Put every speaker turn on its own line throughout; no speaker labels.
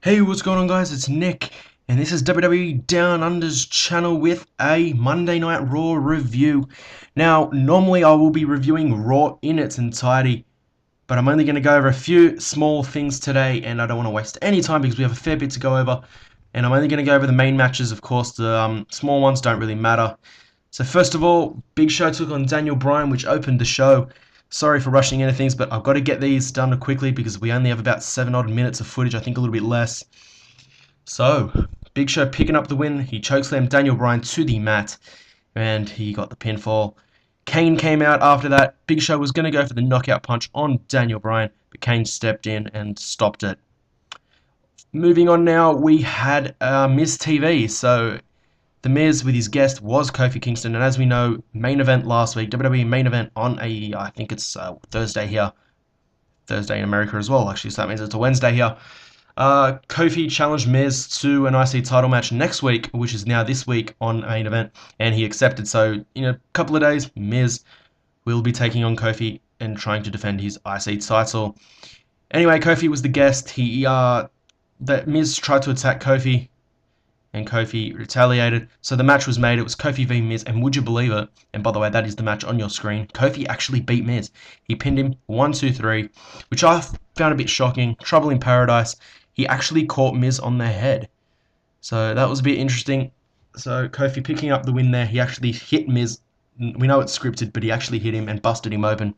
Hey, what's going on, guys? It's Nick, and this is WWE Down Under's channel with a Monday Night Raw review. Now, normally I will be reviewing Raw in its entirety, but I'm only going to go over a few small things today, and I don't want to waste any time because we have a fair bit to go over. And I'm only going to go over the main matches, of course. The small ones don't really matter. So first of all, Big Show took on Daniel Bryan, which opened the show. Sorry for rushing into things, but I've got to get these done quickly because we only have about 7 odd minutes of footage, I think a little bit less. So, Big Show picking up the win. He chokeslammed Daniel Bryan to the mat, and he got the pinfall. Kane came out after that. Big Show was going to go for the knockout punch on Daniel Bryan, but Kane stepped in and stopped it. Moving on now, we had Miz TV. So, The Miz with his guest was Kofi Kingston, and as we know, main event last week, WWE main event on I think it's Thursday here. Thursday in America as well, actually, so that means it's a Wednesday here. Kofi challenged Miz to an IC title match next week, which is now this week on main event, and he accepted. So in a couple of days, Miz will be taking on Kofi and trying to defend his IC title. Anyway, Kofi was the guest. That Miz tried to attack Kofi, and Kofi retaliated. So the match was made. It was Kofi v Miz, and would you believe it? And by the way, that is the match on your screen. Kofi actually beat Miz. He pinned him 1, 2, 3, which I found a bit shocking. Trouble in Paradise. He actually caught Miz on the head. So that was a bit interesting. So Kofi picking up the win there. He actually hit Miz. We know it's scripted, but he actually hit him and busted him open.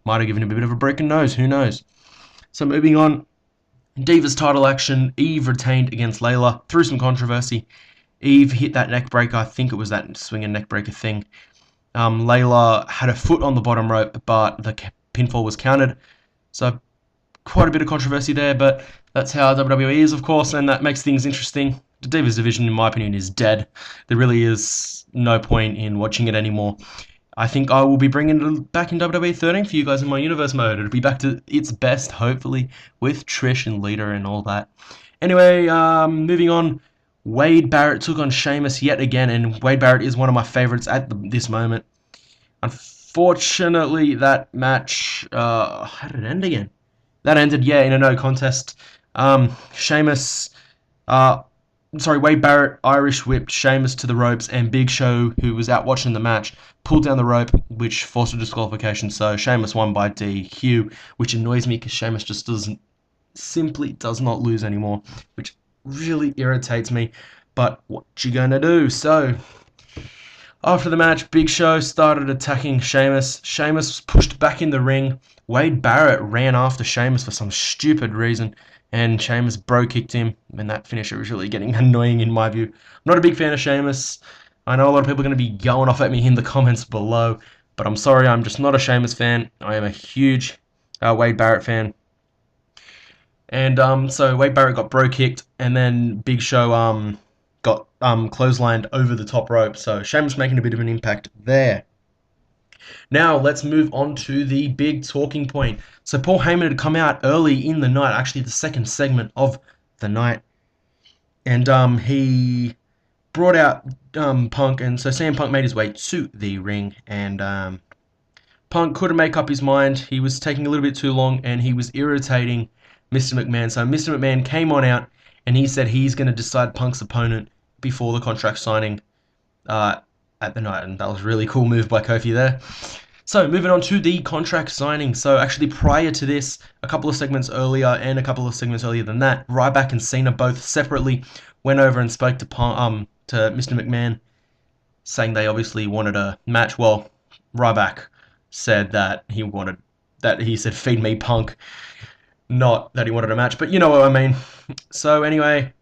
Might have given him a bit of a broken nose. Who knows? So moving on. Divas title action. Eve retained against Laila through some controversy. Eve hit that neck breaker. I think it was that swinging neck breaker thing. Laila had a foot on the bottom rope, but the pinfall was counted. So quite a bit of controversy there, but that's how WWE is, of course, and that makes things interesting. The Divas division, in my opinion, is dead. There really is no point in watching it anymore. I think I will be bringing it back in WWE 13 for you guys in my universe mode. It'll be back to its best, hopefully, with Trish and Lita and all that. Anyway, moving on. Wade Barrett took on Sheamus yet again, and Wade Barrett is one of my favorites at this moment. Unfortunately, that match, how did it end again? That ended, yeah, in a no contest. Sheamus, Wade Barrett Irish whipped Sheamus to the ropes, and Big Show, who was out watching the match, pulled down the rope, which forced a disqualification. So Sheamus won by DQ, which annoys me because Sheamus just simply does not lose anymore, which really irritates me. But what you gonna do? So after the match, Big Show started attacking Sheamus. Sheamus was pushed back in the ring. Wade Barrett ran after Sheamus for some stupid reason, and Sheamus bro-kicked him, and that finisher was really getting annoying in my view. I'm not a big fan of Sheamus. I know a lot of people are going to be going off at me in the comments below, but I'm sorry, I'm just not a Sheamus fan. I am a huge Wade Barrett fan. And so Wade Barrett got bro-kicked, and then Big Show got clotheslined over the top rope, so Sheamus making a bit of an impact there. Now, let's move on to the big talking point. So Paul Heyman had come out early in the night, actually the second segment of the night, and he brought out Punk, and so CM Punk made his way to the ring, and Punk couldn't make up his mind. He was taking a little bit too long, and he was irritating Mr. McMahon. So Mr. McMahon came on out, and he said he's going to decide Punk's opponent before the contract signing at the night, and that was a really cool move by Kofi there. So moving on to the contract signing. So actually prior to this, a couple of segments earlier and a couple of segments earlier than that, RYBACK and Cena both separately went over and spoke to Mr. McMahon, saying they obviously wanted a match. Well, RYBACK said that he said feed me Punk, not that he wanted a match, but you know what I mean. So anyway,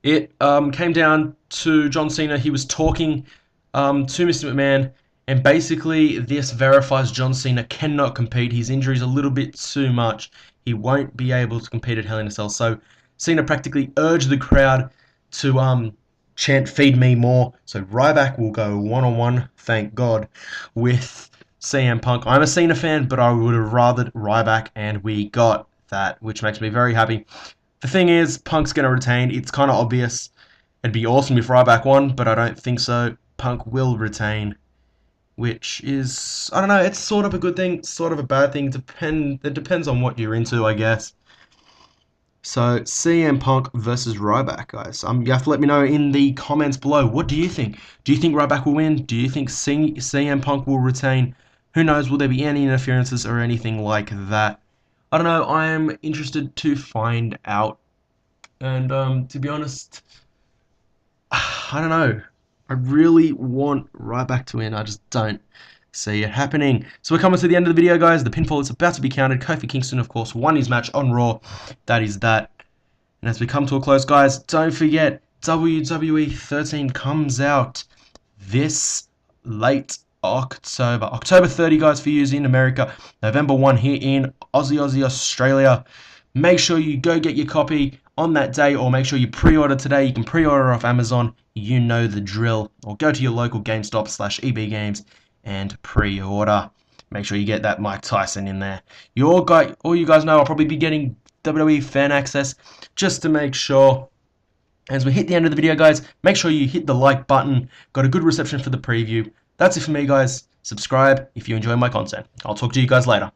it came down to John Cena. He was talking to Mr. McMahon, and basically this verifies John Cena cannot compete. His injury is a little bit too much. He won't be able to compete at Hell in a Cell. So Cena practically urged the crowd to chant "Feed me more." So RYBACK will go one-on-one, thank God, with CM Punk. I'm a Cena fan, but I would have rathered RYBACK, and we got that, which makes me very happy. The thing is, Punk's going to retain. It's kind of obvious. It'd be awesome if RYBACK won, but I don't think so. Punk will retain, which is, I don't know, it's sort of a good thing, sort of a bad thing. It depends on what you're into, I guess. So CM Punk versus RYBACK, guys. You have to let me know in the comments below. What do you think? Do you think RYBACK will win? Do you think CM Punk will retain? Who knows? Will there be any interferences or anything like that? I don't know. I am interested to find out. And to be honest, I don't know. I really want RYBACK to win. I just don't see it happening. So we're coming to the end of the video, guys. The pinfall is about to be counted. Kofi Kingston, of course, won his match on Raw. That is that. And as we come to a close, guys, don't forget, WWE 13 comes out this late October. October 30, guys, for you in America. November 1 here in Aussie, Australia. Make sure you go get your copy on that day, or make sure you pre-order today. You can pre-order off Amazon. You know the drill. Or go to your local Gamestop/EB Games and pre-order. Make sure you get that Mike Tyson in there. All you guys know, I'll probably be getting WWE Fan Access just to make sure. As we hit the end of the video, guys, make sure you hit the like button. Got a good reception for the preview. That's it for me, guys. Subscribe if you enjoy my content. I'll talk to you guys later.